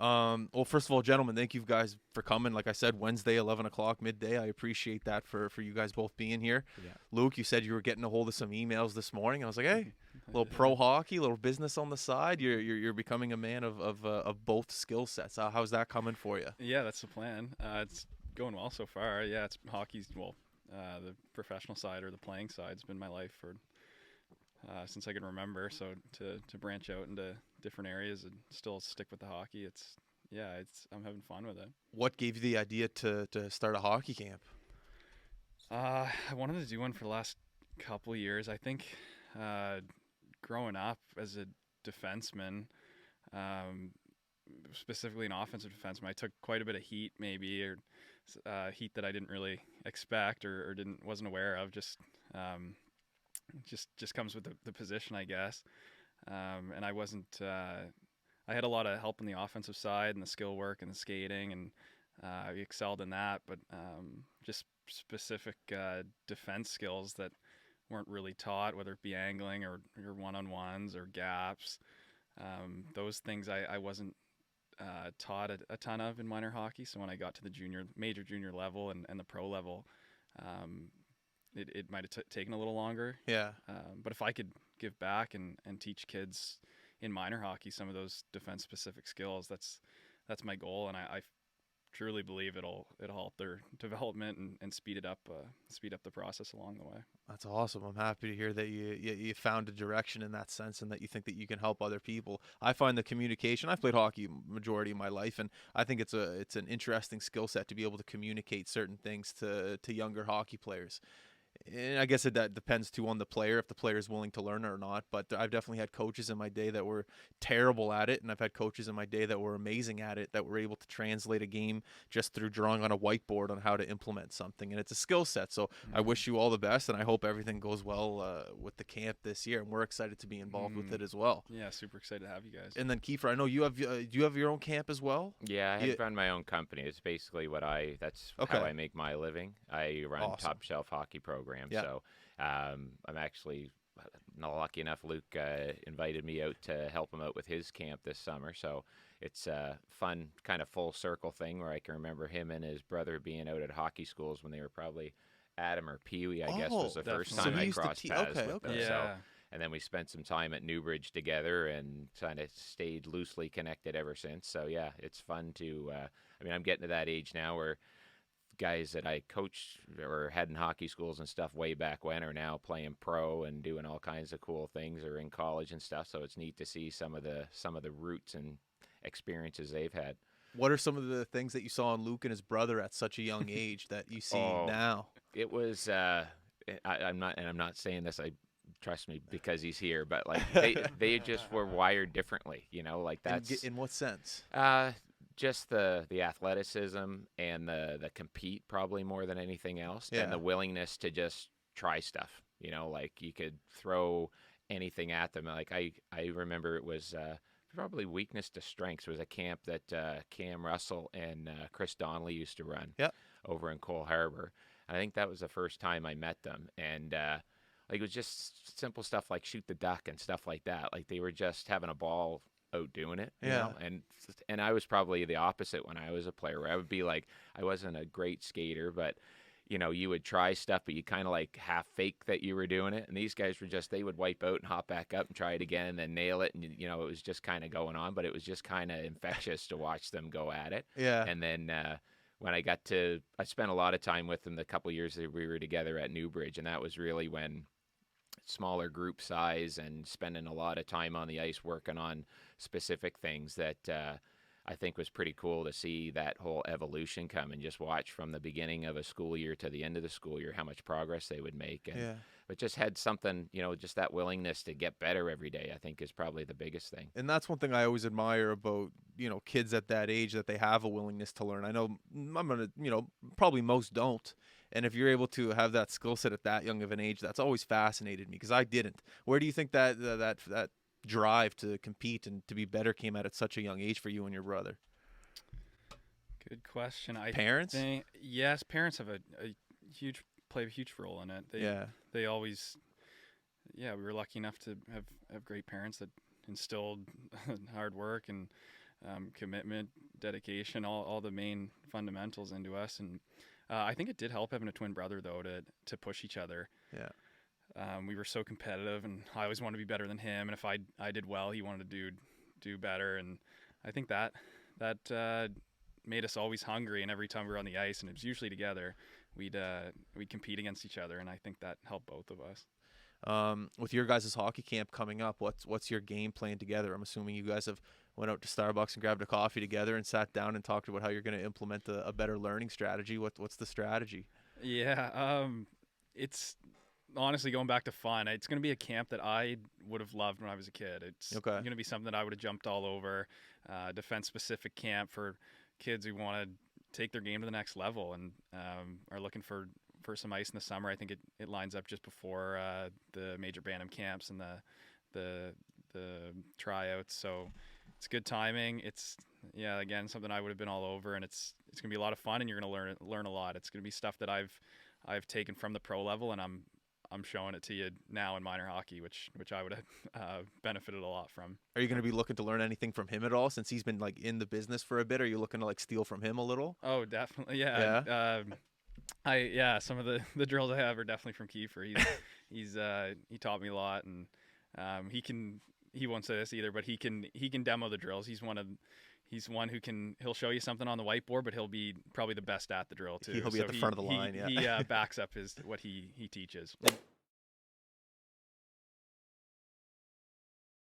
Well, first of all, gentlemen, thank you guys for coming. Like I said, Wednesday, 11 o'clock, midday. I appreciate that for you guys both being here. Yeah. Luke, you said you were getting a hold of some emails this morning. I was like, hey, a little pro hockey, a little business on the side. You're becoming a man of both skill sets. How's that coming for you? Yeah, that's the plan. It's going well so far. Yeah, it's hockey's the professional side or the playing side's been my life for since I can remember. So to branch out into different areas and still stick with the hockey, I'm having fun with it. What gave you the idea to start a hockey camp? I wanted to do one for the last couple of years. I think growing up as a defenseman, specifically an offensive defenseman, I took quite a bit of heat, maybe, or heat that I didn't really expect or wasn't aware of. Just comes with the position, I guess. And I wasn't. I had a lot of help on the offensive side and the skill work and the skating, and I excelled in that. But just specific defense skills that weren't really taught, whether it be angling or one-on-ones or gaps. Those things I wasn't taught a ton of in minor hockey. So when I got to the major junior level and the pro level, it might have taken a little longer. Yeah. But if I could give back and teach kids in minor hockey some of those defense specific skills, that's my goal, and I truly believe it'll help their development and speed up the process along the way. That's awesome. I'm happy to hear that you found a direction in that sense and that you think that you can help other people. I find the communication. I've played hockey majority of my life, and I think it's an interesting skill set to be able to communicate certain things to younger hockey players. And I guess that depends too on the player, if the player is willing to learn it or not. But I've definitely had coaches in my day that were terrible at it, and I've had coaches in my day that were amazing at it, that were able to translate a game just through drawing on a whiteboard on how to implement something. And it's a skill set. So I wish you all the best, and I hope everything goes well with the camp this year. And we're excited to be involved with it as well. Yeah, super excited to have you guys. And then Kiefer, I know you have. Do you have your own camp as well? Yeah, I run my own company. It's basically that's Okay. how I make my living. I run Awesome. Top Shelf Hockey Program. Yeah. So I'm actually not lucky enough. Luke invited me out to help him out with his camp this summer. So it's a fun kind of full circle thing where I can remember him and his brother being out at hockey schools when they were probably Adam or Pee Wee, I guess, was the first definitely. time So I he used to crossed paths with them. Yeah. So, and then we spent some time at Newbridge together and kind of stayed loosely connected ever since. So yeah, it's fun to. I'm getting to that age now where guys that I coached or had in hockey schools and stuff way back when are now playing pro and doing all kinds of cool things, or in college and stuff. So it's neat to see some of the roots and experiences they've had. What are some of the things that you saw in Luke and his brother at such a young age that you see now? It was. I'm not saying this. Trust me, because he's here. But like they just were wired differently. Like that's In what sense? just the athleticism and the compete probably more than anything else, Yeah. and the willingness to just try stuff. Like you could throw anything at them. Like I remember it was probably weakness to strengths was a camp that Cam Russell and Chris Donnelly used to run Yep. over in Cole Harbour. I think that was the first time I met them, and like it was just simple stuff like shoot the duck and stuff like that. Like they were just having a ball out doing it, you know? And I was probably the opposite when I was a player, where I would be like, I wasn't a great skater, but you would try stuff, but you kind of like half fake that you were doing it. And these guys were just, they would wipe out and hop back up and try it again and then nail it. And, it was just kind of going on, but it was just kind of infectious to watch them go at it. Yeah. And then when I spent a lot of time with them the couple years that we were together at Newbridge. And that was really when smaller group size and spending a lot of time on the ice working on specific things that I think was pretty cool to see that whole evolution come and just watch from the beginning of a school year to the end of the school year how much progress they would make. And but just had something, just that willingness to get better every day, I think is probably the biggest thing. And that's one thing I always admire about, kids at that age, that they have a willingness to learn. I know probably most don't. And if you're able to have that skill set at that young of an age, that's always fascinated me, because I didn't. Where do you think that drive to compete and to be better came at such a young age for you and your brother? Good question. Parents? Yes, parents have play a huge role in it. They always, we were lucky enough to have great parents that instilled hard work and commitment, dedication, all the main fundamentals into us. And I think it did help having a twin brother though to push each other. Yeah. We were so competitive, and I always wanted to be better than him. And if I did well, he wanted to do better. And I think that made us always hungry. And every time we were on the ice, and it was usually together, we'd compete against each other. And I think that helped both of us. With your guys' hockey camp coming up, what's your game plan together? I'm assuming you guys have went out to Starbucks and grabbed a coffee together and sat down and talked about how you're going to implement a better learning strategy. What's the strategy? Yeah, it's honestly going back to fun. It's going to be a camp that I would have loved when I was a kid. It's going to be something that I would have jumped all over. Defense-specific camp for kids who want to take their game to the next level and are looking for some ice in the summer. I think it lines up just before the major Bantam camps and the tryouts. So it's good timing. It's again something I would have been all over, and it's gonna be a lot of fun, and you're gonna learn a lot. It's gonna be stuff that I've taken from the pro level, and I'm showing it to you now in minor hockey, which I would have benefited a lot from. Are you going to be looking to learn anything from him at all, since he's been like in the business for a bit? Are you looking to like steal from him a little? Oh, definitely. Yeah. Some of the drills I have are definitely from Kiefer. He taught me a lot, and he won't say this either, but he can demo the drills. He's one who he'll show you something on the whiteboard, but he'll be probably the best at the drill too. He'll be at the front of the line. He backs up what he teaches.